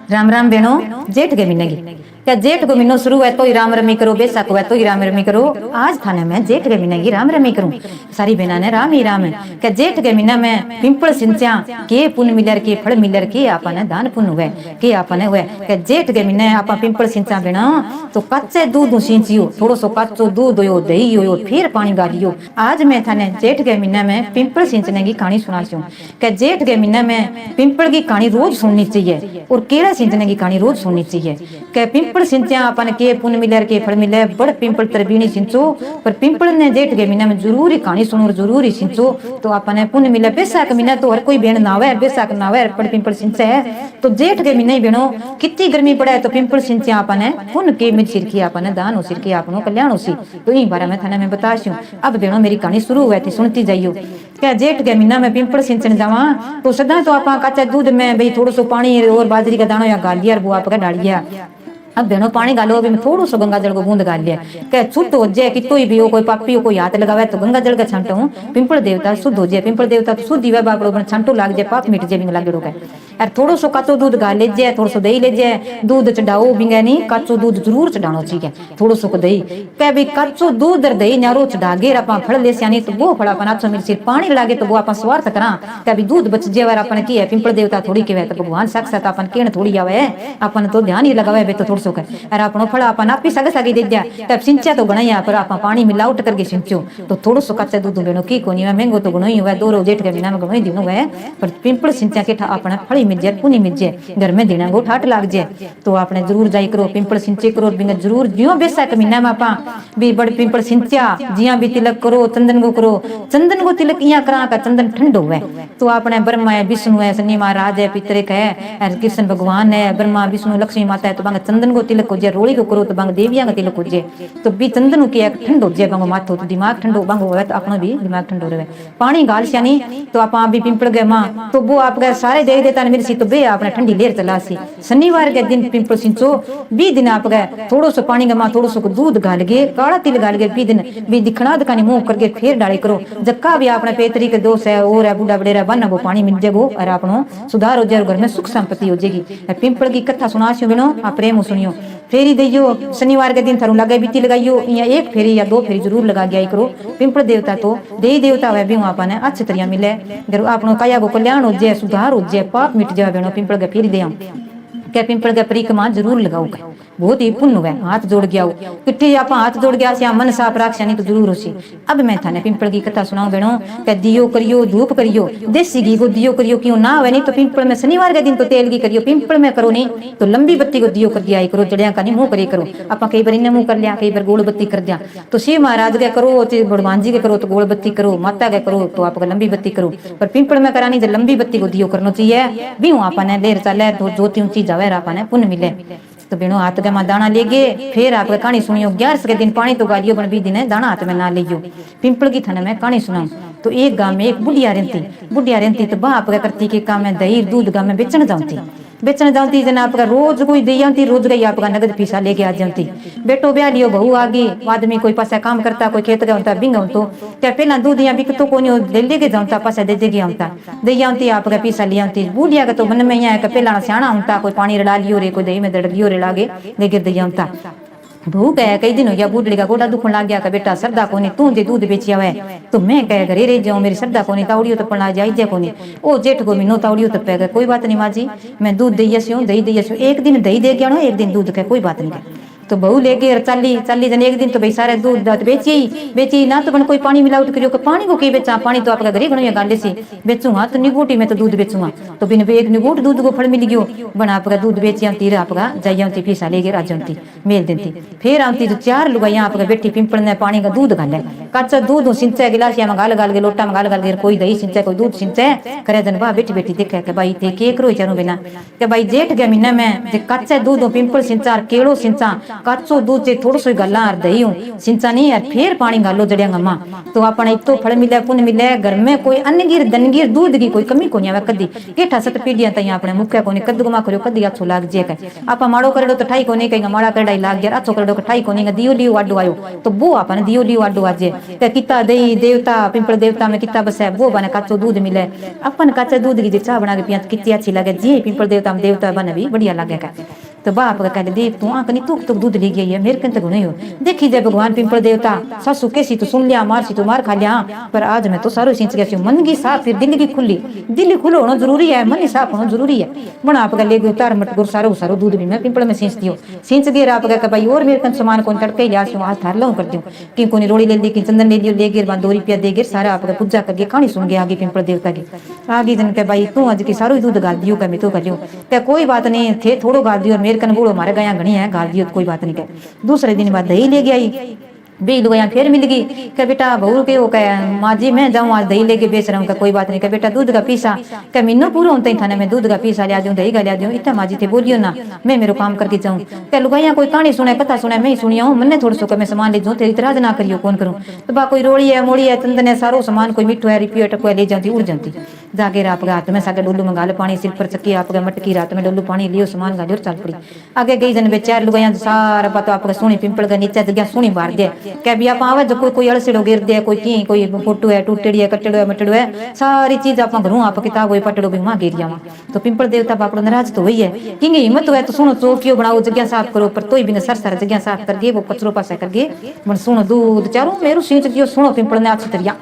राम राम बेनो। जेठ के महीने की क्या जेठ को महीनो शुरू है तो ही राम रमी करो, बैसाख हुआ तो ही राम रमी करो। आज थाने में जेठ के महीने की राम रमी करूं, सारी बहना ने राम ही राम है। क्या जेठ के महीना में पिंपल सिंचा के पुण्य मिलर के फल मिलर के आपने दान पुण्य हुए के आपने हुए। क्या जेठ के महीने आप पिंपल सिंचा बेना तो कच्चे दूध सिंचियो, थोड़ो सो कच्चो दूध हो दही हो फिर पानी गालियो। आज मैं थाने जेठ के महीने में पिंपल सिंचने की कहानी सुनाती हूँ। क्या जेठ के महीने में पिंपल की कहानी रोज सुननी चाहिए और केला सिंचने की कहानी रोज सुननी चाहिए। क्या पिंपल सिंचा अपन के पुण्य मिले के फल मिले, बड़ पिंपल तरबीनी सिंचो पर पिंपल ने जेठ के महीने में जरूरी कहानी सुनो, जरूरी सिंचो तो अपने पुण्य मिले। बैसाख महीना तो हर कोई बेण नावे, बैसाख नावे पर पिंपल सिंचे है तो जेठ के महीने बेणो कितनी गर्मी पड़े तो पिंपल सिंचा अपने पुण्य के मिल सिर की अपने दान हो सिर की अपनो कल्याण हो सी। तो इन बारे में थाने में बताशू। अब बेणो मेरी कहानी शुरू हुई थी, सुनती जाइयो। क्या जेठ के महीना में पिंपल सिंचन जावा तो सदा तो आप कच्चा दूध में भाई थोड़ा सो पानी और बाजरी का दाना या गालिया वो आपका डालिया। अब बेनो पानी गालो, अभी मैं थोड़ा सा गंगा जल को बूंद गाल लिया। क्या शुद्ध हो जाए कि कोई भी हो, कोई पापी हो, कोई हाथ लगावे तो गंगा जल का छांटो हूँ पिंपल देवता शुद्ध हो जाए। पिंपल देवता तो शुद्ध ही बाबड़ो बन छांटो लाग जाए, पाप मिट जाए बिंग लागे रोका। यार थोड़ा सो कच्चो दूध गाल ले जाए, थोड़ा सो दही ले जाए, दूध चढ़ाओ बिंगा नहीं कच्चो दूध जरूर चढ़ाना चाहिए, थोड़ा सो दही। क्या भाई कच्चो दूध और दही न्यारो चढ़ा गे आप फल ले सियानी तो वो फल अपन अच्छो मिल सिर पानी लागे तो वो अपन स्वार्थ करा। क्या भी दूध बच जाए अपन की है पिंपल देवता थोड़ी के तो भगवान साक्षात अपन केण थोड़ी आवे अपन तो ध्यान ही लगावे तो थोड़ा सो कर अपन फल अपन आप ही सगे सगे दे दिया। तब सिंचा तो गणा पर आप पानी मिलावट करके सिंचो तो थोड़ा सो कच्चा दूध बेनो की कोनी महंगो तो गणो ही हुआ, दो जेठ के महीना में गणो ही दिन हुआ पर पिंपल सिंचा के अपना फड़ी मिल जाए, पुनी मिल जाए, घर में देना गो ठाट लाग जाए तो आपने जरूर जाई करो पिंपल सिंचे करो। बिना जरूर जियो बैसाख महीना में आप भी बड़ पिंपल सिंचा जिया भी तिलक करो, चंदन को करो। चंदन को तिलक इया करा का चंदन ठंडो है तो आपने ब्रह्मा है, विष्णु है, शनि महाराज है, पितृक है, कृष्ण भगवान है, ब्रह्मा विष्णु लक्ष्मी माता है तो बांग चंदन को तिलक हो जाए, रोड़ी को करो तो बांग देविया का तिलक हो जाए तो भी चंदन के एक ठंडो हो जाए बांगो माथो तो दिमाग ठंडो बांगो हो तो अपना भी दिमाग ठंडो रहे। पानी गाल सियानी तो आप भी पिंपल गए माँ तो वो आपका सारे दे देता मेरी सी तो बे आपने ठंडी लेर चला सी। शनिवार के दिन पिंपल सिंचो बी दिन आप गए थोड़ो सो पानी गमा थोड़ो सो दूध गाल गए, काला तिल गाल गए, बी दिन भी दिखना दकानी मुंह करके फिर डाली करो। जक्का भी आपने पेतरी के दोष है और है बूढ़ा बड़ेरा बन वो पानी मिल जाएगो और आपनो सुधार हो जाए, घर में सुख संपत्ति हो जाएगी। पिंपल की कथा सुनासियो बिनो आप प्रेम सुनियो। फेरी दियो शनिवार के दिन थारू लगे बीती लगाइयो या एक फेरी या दो फेरी जरूर लगा गया करो। पिंपल देवता तो देवी देवता है भी वहां ने अच्छे तरह मिले, जरूर आपनो काया को कल्याण हो जाए, सुधार हो जाए, पाप मिट जाए बेनो पिंपल के फेरी दे। क्या पिंपल के परिक्रमा जरूर लगाओगे, बहुत ही पुण्य है। हाथ जोड़ गया किट्ठे आप हाथ जोड़ गया से मन साफ राख नहीं तो जरूर होसी। अब मैं थाने पिंपल की कथा सुनाऊं बेनो। क्या दियो करियो धूप करियो, देसी घी को दियो करियो क्यों ना है नहीं तो पिंपल में शनिवार के दिन तो तेल की करियो, पिंपल में करो नहीं तो लंबी बत्ती को दियो कर दिया करो, जड़िया का नहीं मुंह करे करो। आप कई बार इन्हें मुंह कर लिया, कई बार गोल बत्ती कर दिया तो शिव महाराज के करो, भगवान जी के करो तो गोल बत्ती करो, माता के करो तो आपका लंबी बत्ती करो। पर पिंपल में करानी तो लंबी बत्ती को दियो करना चाहिए भी हूँ आपने लेर चले तो ज्योति ऊंची जावे आपने पुण्य मिले। तो बेनो हाथ के मां दाना ले गए फिर आप कहानी सुनियो। 11 के दिन पानी तो गालियो बन भी दिन दाना हाथ में ना लियो। पिंपल की थाने में कहानी सुनाऊं तो एक गांव में एक बुढ़िया रहती तो बाप का करती के काम में दही दूध गांव में बेचने जाती जना आपका रोज कोई दे जाती, रोज गई आपका नगद पैसा लेके आ जाती। बेटो ब्याह लियो बहू आगे आदमी कोई पासा काम करता कोई खेत गया बिंग तो क्या पहला दूध या बिकतो को नहीं लेके जाता पासा दे देगी आता दे जाती आपका पैसा ले आती। बूढ़िया का तो मन में यहाँ पहला सियाणा होता कोई पानी रड़ा लियो रे कोई दही में दड़ लियो रे लागे लेके दे जाता। भूख है कई दिन हो गया बूढ़ी का गोडा दुखन लग गया, बेटा सरदा कोनी तू जे दूध बेचिया है तो मैं कह घरे रह जाऊं, मेरी सरदा कोनी तावड़ियो तो पड़ा जाई जे कोनी ओ जेठ को मीनो तावड़ियो तो पैगा कोई बात नहीं माँ जी मैं दूध दही दही एक दिन दही दे गया एक दिन दूध का कोई बात नहीं। तो बहू ले गए चाली जन एक दिन तो भाई सारे दूध दात बेची ना तो बन कोई पानी मिलावट करियो पानी को की बेचा, पानी तो आपका गरीब गणिया गांडे से बेचूंगा तो निगोटी में तो दूध बेचूंगा तो बिन एक निगोट दूध को फल मिल गयो बना आपका दूध बेची आती आपका जाती फीसा ले गए राजती मेल देती। फिर आती तो 4 लुगाइया आपका बेटी पिंपल ने पानी का दूध गाले कच्चा दूध सिंचा गिलासिया में गाल गाल के लोटा में गाल गाल के कोई दही सिंचा कोई दूध सिंचा करे जन बा बेटी बेटी देखे के भाई थे के करो चारों बिना के भाई जेठ के महीने में कच्चा दूध पिंपल सिंचा केड़ो सिंचा काचो दूध से थोड़ो सो गला और दही सिंचा नहीं यार फिर पानी गालो जड़िया गमा तो अपने इतो फल मिले पुण्य मिले घर में कोई अन्नगीर दनगीर दूध की कोई कमी को नहीं कदी केठा सत पीढ़ियां तई अपने मुख्य को कद गुमा करो कदी अच्छो लाग जे आप माड़ो करेडो तो ठाई को नहीं कहीं माड़ा करेडा लाग गया अच्छो करेडो ठाई को नहीं दियो लियो वाडो आयो तो वो अपन दियो लियो वाडो आजे किता दही देवता पिंपल देवता में किता बस है वो बने काचो दूध मिले अपन काचे दूध की चाह बना के पिया कितनी अच्छी लगे जी पिंपल देवता में देवता बने भी बढ़िया लगेगा तो बाप का कहले देख तू आंख नहीं तुक दूध ले गई है मेरे कन तक नहीं हो देखी जाए भगवान पिंपल देवता सासू कैसी तो सुन लिया मार सी तो मार खा लिया पर आज मैं तो सारो सींच गया मन की साफ फिर दिल की खुली दिल खुलो होना जरूरी है मन साफ होना जरूरी है बना आप ले गए उतार मट गुर सारो सारो दूध भी मैं पिंपल में सींच दियो सींच गए आप का भाई और मेरे कन सामान को तड़के लिया आज थार लो कर दूं कि कोनी रोड़ी ले ली कि चंदन ले लियो ले गिर 2 रुपया दे गिर सारा आपका पूजा करके कहानी सुन गया आगे पिंपल देवता की आगे जन के भाई तू आज की सारो दूध गाल दियो का मैं तो कर लियो क्या कोई बात नहीं थे थोड़ो गाल दियो और मेरे कन बोलो मारे गया घनी है गाल दियो कोई बात नहीं कह दूसरे दिन बाद दही ले गई बेच दो फिर मिल गई क्या बेटा बहू के वो कह माँ जी मैं जाऊँ आज दही लेके बेच रहा हूँ कोई बात नहीं क्या बेटा दूध का पीसा क्या मीनो पूरा होता ही था ना मैं दूध का पीसा लिया दूँ दही का लिया दूँ इतना माँ जी थे बोलियो ना मैं मेरे काम करके जाऊँ क्या लुगाइया कोई कहानी सुने कथा सुने मैं ही सुनिया हूँ मैंने थोड़ा सो मैं सामान ले जाऊँ तेरी इतराज ना करियो कौन करूँ तो बा कोई रोड़ी है मोड़ी है चंदन है सारो सामान कोई मिठो है रिपियो टको ले जाती उड़ जाती जाके आप हाथ में सागे डोलू मंगा लो पानी सिर पर चक्की आपके मटकी रात में डोलू पानी लियो सामान गाली और चल पड़ी आगे गई जन बेचार लुगाइया सारा बात आपका सोनी पिंपल का नीचे जगह सोनी मार दे क्या भी आप आवे जो कोई अलसिड़ो गिर दे कोई की कोई फोटो है टूटेड़ी है कटड़ो है मटड़ो है सारी चीज आप घरों आप किताब हो पटड़ो भी मां गिर जावा तो पिंपल देवता बापड़ो नाराज तो वही है कि हिम्मत है तो सुनो चौकियो बनाओ जगह साफ करो पर तो भी सर जगह साफ करके वो कचरो पासा करके मन सुनो दूध चारो मेरू सींच दियो सुनो पिंपल ने अच्छी तरिया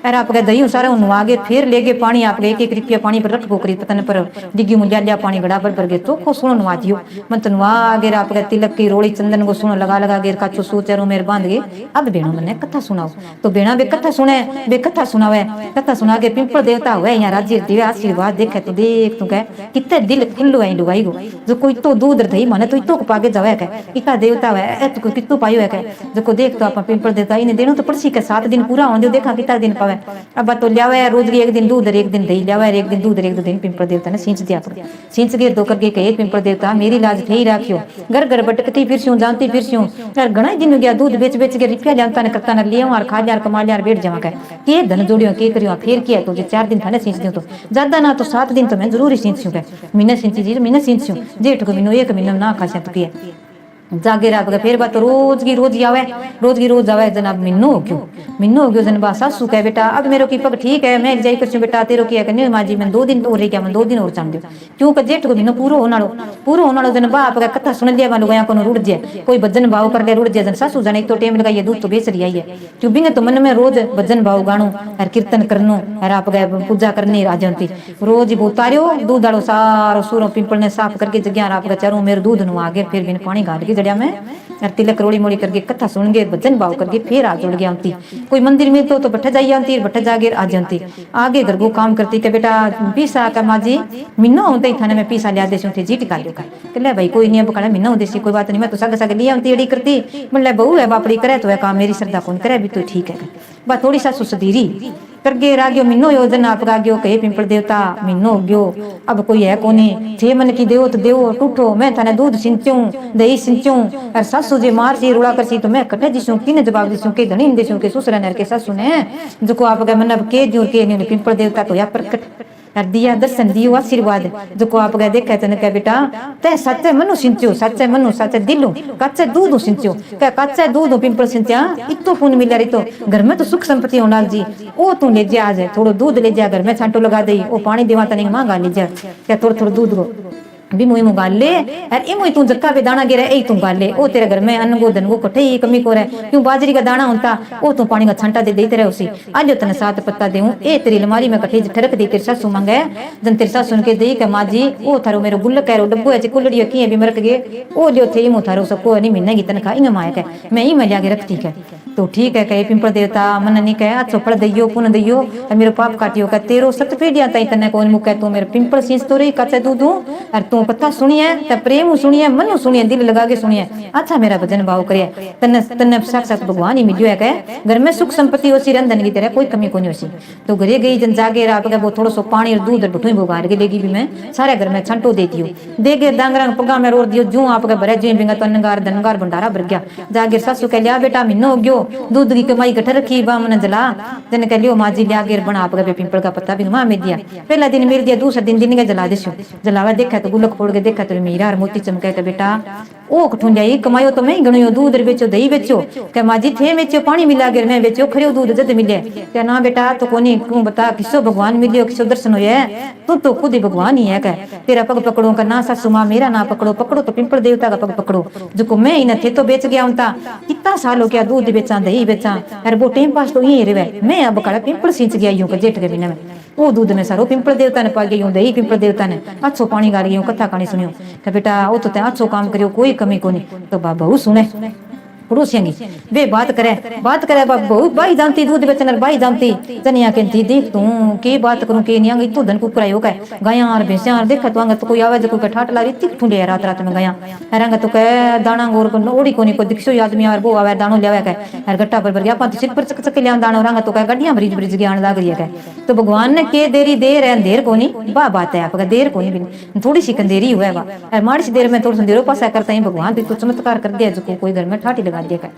अरे आप दही सारा आगे फिर ले गए पानी आप 1-1 रुपया पानी पर रख पोकरी पतन पर डिग्गी मुझा लिया पानी गड़ा पर गए तो खो सुनो नुआ दियो मन तो नुआ गेर आप तिलक की रोड़ी चंदन को सुनो लगा लगा गेर काचो सोचरो मेरे बांध गए अब बेणो मैंने कथा सुनाओ तो बेणा बे कथा सुने बे कथा सुनावे कथा सुना के पिंपल देवता हुए यहाँ राज्य दिवे आशीर्वाद देखे तो देख तू कह कितने दिल खुल्लो है लुगाई को जो कोई तो दूध दही माने तो इतो को पागे जावे कह इतना देवता है तो कितो पायो है कह जो देख तो आप पिंपल देवता इन्हें देनो तो पड़सी के 7 दिन पूरा होने देखा कितना दिन पावे अब तो लियावे रोज की 1 दिन दूध 1 दिन दही लियावे 1 दिन दूध 1 दिन पिंपल देवता ने सींच दिया सींच के दो करके कहे पिंपल देवता मेरी लाज थे ही राखियो घर घर भटकती फिरस्यूं जानती फिरस्यूं यार घना दिन हो गया दूध बेच बेच के रुपया जानता ने करता न लिया और खा लिया कमा लिया बैठ जावा के धन जोड़ियो के करियो फिर किया तो 4 दिन थाने सींच दियो तो ज्यादा ना तो 7 दिन तो मैं जरूर सींचूं के महीने सींची जी महीने सींचूं जेठ को महीनो 1 महीना ना खासा तो किया जागे रात का फिर बात रोज की रोज आवे जनाब मिन्नो हो गयो जनबा सासू कहे बेटा अब मेरे की पग ठीक है मैं जाई कर बेटा तेरो किया करने माँ जी मैं 2 दिन और रह गया मैं 2 दिन और चाह दो क्यों जेठ को मिन्नो पूरो होना जनबा आप कथा सुन लिया वालों गया को रुड़ जाए कोई भजन भाव कर ले रुड़ जाए जन सासू जाने तो टेम लगाइए दूध तो बेच रही है क्यों बिंगे तो मन में रोज भजन भाव गाणो और कीर्तन करनो और आप गए पूजा करनी राजंती रोज ही उतारियो दूध आड़ो सारो सूरो पिंपल ने साफ करके जगह आप चारों मेरे दूध नु आगे फिर बिन पानी गाल के जड़िया में और तिलक रोड़ी मोड़ी करके कथा सुन गए भजन भाव करके फिर आ जुड़ गया आती कोई मंदिर में तो बठ जाई आती बठ जागे आ जाती आगे घर को काम करती के बेटा पीसा का माँ जी मिन्नो होते ही थाने में पीसा लिया देशों थे जीट का लियो ले भाई कोई नहीं बकड़ा मिन्नो देसी कोई बात नहीं मैं तो सगे सगे लिया आती एड़ी करती मन बहू है बापड़ी करे तो है काम मेरी श्रद्धा कौन करे भी तो ठीक है बस थोड़ी सा सुसदीरी करगे राग्यो मिन्नो योजना आप गाग्यो कहे पिंपल देवता मिन्नो गयो अब कोई है कोनी थे मन की देव तो देव टूटो मैं थाने दूध सिंचूं दही सिंचूं और सासू जे मार सी रुड़ा कर सी तो मैं कटे जिसू किने जवाब दिसू के धनी देसू के ससुर नर के सासू ने जो को आप मन अब के जो के ने पिंपल देवता को या प्रकट कर दिया दर्शन दियो आशीर्वाद जो को आप गए देखे तने कह बेटा ते सच्चे मनु सिंचो सच्चे मनु सच्चे दिलो कच्चे दूध सिंचो क्या कच्चे दूध पिंपल सिंचा इतो पुण्य मिला रही तो घर में तो सुख संपत्ति होना जी ओ तू ले जा आज थोड़ा दूध ले जा घर में छांटो लगा दे ओ पानी देवा तने मांगा ले जा क्या थोड़ा थोड़ा दूध को भी मुई गाल ले और इमो तू जक्का पे दाना गिरे ए तू गाल ले ओ तेरे घर में अन्न गोधन को कठे ही कमी को रहे क्यों बाजरी का दाना होता ओ तू पानी का छंटा दे देते रहे उसी आज जो तने 7 पत्ता देऊं ए तेरी अलमारी में कठे ठरक दे तेरे सासू मांगे जन तेरे सासू के दे के माँ जी ओ थारो मेरो गुल्ल करो डब्बो है कुलड़ियो की भी मरक गए ओ लियो थे इमो थारो सबको नहीं महीने की तनखा इंग माया के मैं ही मैं लिया के रखती है तो ठीक है कहे पिंपल देवता मन नहीं कहे अच्छो फल दियो पुन दियो और मेरो पाप काटियो का तेरो 7 पीढ़ियां तई तने कोई मुके तू मेरे पिंपल सींच तो रही कच्चे दूध और तू तो कथा सुनिए तो प्रेम सुनिए मन सुनिए दिल लगा के सुनिए अच्छा मेरा भजन भाव करिए तन तन साक्षात भगवान ही मिलियो है कहे घर में सुख संपत्ति होसी रंधन की तरह कोई कमी को नहीं होसी। तो घरे गई जन जागे रात का वो थोड़ा सो पानी और दूध भटूई बुगार के लेगी भी मैं सारे घर में छंटो देती हूँ दे के डांगरा पगा में रोड दियो जू आपके भरे जी बिंगा तो नगार धनगार भंडारा भर गया जागे सासू कह लिया बेटा महीनो हो गयो दूध की कमाई गठ रखी बामन जला जन कह लियो माजी लिया गिर बना आपके पिंपल का पत्ता भी मां में दिया पहला दिन मेरे दिया दूसरा दिन का जला देसो जलावा देखा तो गुलक फोड़ के देखा तो मीरा और मोती चमके तो बेटा ओ कठून जाई कमायो तो मैं गणियो दूध बेचो दही बेचो क्या माजी थे बेचो पानी मिला गिर मैं बेचो खरियो दूध जद मिले क्या ना बेटा तो कोनी तू बता किसो भगवान मिलियो किसो दर्शन होया तू तो खुद ही भगवान ही है कह तेरा पग पकड़ो का ना सासू मां मेरा ना पकड़ो पकड़ो तो पिंपल देवता का पग पकड़ो जो मैं ही न थे तो बेच गया उनता कितना साल हो गया दूध बेचा दही बेचा अरे वो टाइम पास तो यही रहे मैं अब कड़ा पिंपल सींच गया यूं जेठ के महीने में वो दूध में सारो पिंपल देवता ने पा गई दही पिंपल देवता ने अच्छो पानी गाल गई कथा कहानी सुनियो कि बेटा वो तो अच्छो काम करियो कोई कमी को नहीं तो बाबा वो सुने पड़ोसियांगी वे बात करे बाबू भाई जानती दूध बेचन भाई जानती जनिया कहती देख तू के बात करूं के नहीं तो धन कुकरा हो गए गाया और भैंसा और देखा तो तो कोई आवाज कोई ठाट ला रही तिक ठुंडे रात रात में गया रंग तो कह दाना गोर को ओड़ी कोनी को दिखसो आदमी और वो आवे दानो लेवे कह हर गट्टा पर गया पांच सिर पर चक ले दानो रंग तो कह गड्डियां ब्रिज ब्रिज ज्ञान लाग रही है तो भगवान ने के देरी देर है देर कोनी बा बात है आपका देर कोनी भी थोड़ी सी कंदेरी हुआ है माड़ी सी देर में थोड़ा देरो पासा करता है भगवान तो चमत्कार कर दिया जो कोई घर में ठाटी लगा दिया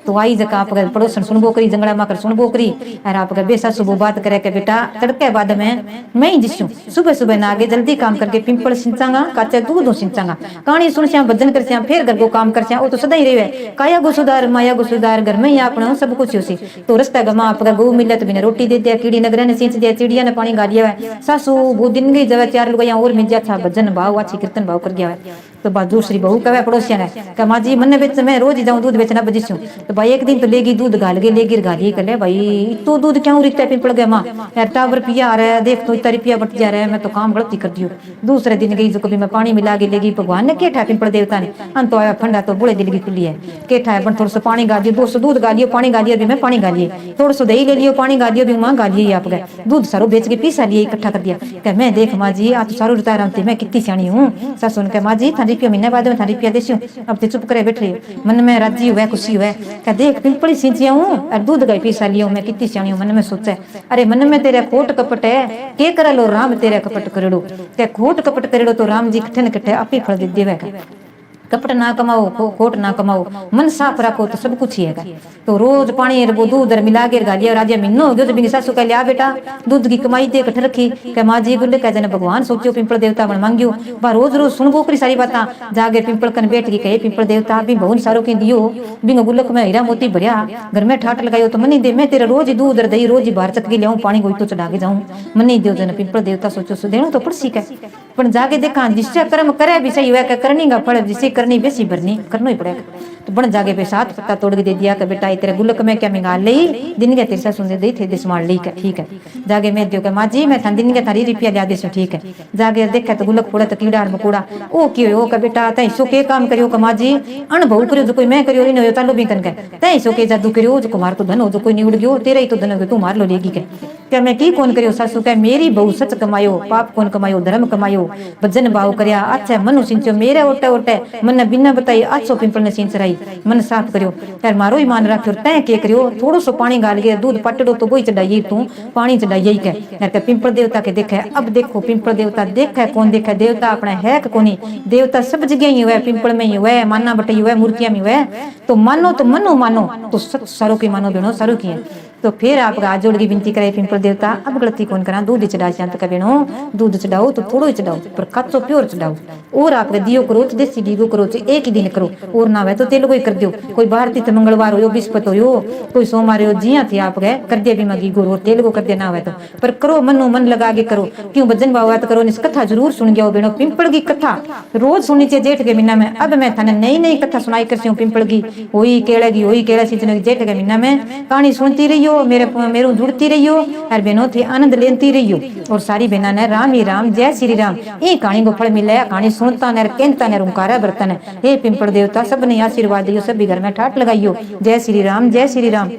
तो आई जगह आप पड़ोसन सुनबो करी जंगड़ा माकर सुनबो करी और आप बेसा सुबह बात करे के बेटा तड़के बाद में मैं ही जिसू सुबह सुबह ना आगे जल्दी काम करके पिंपल सिंचांगा काचा दूध सिंचांगा कहानी सुन श्याम भजन कर श्याम फिर घर को काम कर श्याम वो तो सदा ही रहे काया गो सुधार माया गो सुधार घर में ही अपना सब कुछ होसी तो रस्ता गमा आप गो मिले तो बिना रोटी दे दिया कीड़ी नगर ने सींच दिया चिड़िया ने पानी गा दिया सासू वो दिन गई जब चार लोग और मिल जा था भजन भाव अच्छी कीर्तन भाव कर गया है तो बात दूसरी बहू कहे पड़ोसिया ने कहा माँ जी मन बेच मैं रोज जाऊँ दूध बेचना बजिसू तो भाई एक दिन तो लेगी दूध गाल के लेगी गाली कर ले भाई तो दूध क्यों रिकता है पिंपल गया माँ यार टावर पिया आ रहा है देख तो इतना रुपया बट जा रहा है मैं तो काम गलती कर दियो दूसरे दिन गई जो कभी मैं पानी मिला के लेगी भगवान ने केठा पिंपल देवता ने अंत आया फंडा तो बुढ़े दिल की खुली है केठा है थोड़ा सा पानी गा दियो 200 दूध गा लियो पानी गा लिया भी मैं पानी गा लिए थोड़ा सा दही ले लियो पानी गा लियो भी माँ गा लिए आप गए दूध सारो बेच के पीसा लिए इकट्ठा कर दिया कह मैं देख माँ जी आज सारो रिटायर आते मैं कितनी सियाणी हूँ सासू ने कहा माँ जी थारी रुपया महीने बाद में रुपया देसी अब तो चुप करे बैठ रही मन में राजी हुआ खुशी हुआ क्या देख पिंपली सींचिया हूँ और दूध गई पीसा लिया मैं कितनी सियाणी हूँ मन में सोचा अरे मन में तेरे खोट कपट है के कर लो राम तेरे कपट करेड़ो क्या खोट कपट करेड़ो तो राम जी कट्ठे न कट्ठे आप ही फल दे देगा कपट ना कमाओ खोट ना कमाओ मन साफ रखो तो सब कुछ ही है तो रोज पानी वो दूध मिला के गालिया राजा महीनो हो गयो तो बिंगी सासू कह लिया बेटा दूध की कमाई दे कट रखी कह माँ जी गुल्ले कह जने भगवान सोचो पिंपल देवता बन मांगियो बा रोज रोज सुनबो करी सारी बात जागे पिंपल कन बैठ के कहे पिंपल देवता भी बहुत सारो के दियो बिंग गुल्लक में हीरा मोती भरिया घर में ठाट लगायो तो मनी दे मैं तेरा रोज दूध दही रोज बाहर चक के लियाऊं पानी गोई तो चढ़ा के जाऊं मनी दो जन पिंपल देवता सोचो सो देनो तो पड़सी के पण जाके देखा जिससे कर्म करे भी सही हुआ करनी का फल जिसे करनी बेसी भरनी करना ही पड़ेगा तो बन जागे पे साथ पत्ता तोड़ के दे दिया कि बेटा तेरे गुल्लक में क्या मिंगा ले दिन के तेरे सुन दे थे दिसमार ली का ठीक है जागे मैं दियो के माँ जी मैं दिन के थारी रुपया लिया देसो ठीक है जागे देखा तो गुल्लक फोड़ा तो कीड़ा मकोड़ा ओ क्यों हो का बेटा तई सो के काम करियो का माँ जी अनुभव करियो जो कोई मैं करियो नहीं तालो भी कन के तई सो के जादू करियो जो कुमार तो धन हो जो कोई नहीं उड़ गयो तेरा ही तो धन हो तू मार लो लेगी के क्या मैं की कौन करियो सासू कह मेरी बहू सच कमायो पाप कौन कमायो धर्म कमायो भजन भाव करया अच्छा मनु सिंचो मेरे ओटे ओटे मन बिना बताई अच्छो पिंपल ने सिंच रही मन साफ करियो यार मारो ईमान रखियो तय के करियो थोड़ो सो पानी गाल के दूध पटड़ो तो वही चढ़ाइए तू पानी चढ़ाइए के यार के पिंपल देवता के देखे अब देखो पिंपल देवता देखे कौन देखे देवता अपना है कोनी देवता सब जगह ही हुआ पिंपल में ही हुआ माना बटे हुआ मूर्तियां में हुआ तो मानो तो मनो मानो तो सरो की मानो बेनो सरो की है तो फिर आप हाथ जोड़ की विनती करे पिंपल देवता अब गलती कौन करा दूध चढ़ा तो कह बेनो दूध चढ़ाओ तो थोड़ो ही चढ़ाओ पर कच्चो प्योर चढ़ाओ और आप दियो करो देसी डीगो करो एक ही दिन करो और ना वे तो तेल कोई कर दियो कोई बाहर तीर्थ मंगलवार हो बिस्पत हो कोई सोमवार हो जिया थे आप गए कर दिया भी मगी गोरो तेल को कर दिया ना हुआ तो पर करो मनो मन लगा के करो क्यों भजन भाव तो करो इस कथा जरूर सुन गया बेनो पिंपल की कथा रोज सुननी चाहिए जेठ के महीना में अब मैं थाने नई नई कथा सुनाई कर पिंपल की होई केड़ा सीजन जेठ के महीना में कहानी सुनती रही हो मेरे जुड़ती रही हो और बहनों थे आनंद लेती रही हो और सारी बहना ने राम ही राम जय श्री राम ये कहानी को फल मिला कहानी सुनता ने कहता ने रुंकारा बर्तन हे पिंपल देवता सब ने आशीर्वाद दियो सभी घर में ठाट लगाइयो जय श्री राम जय श्री राम।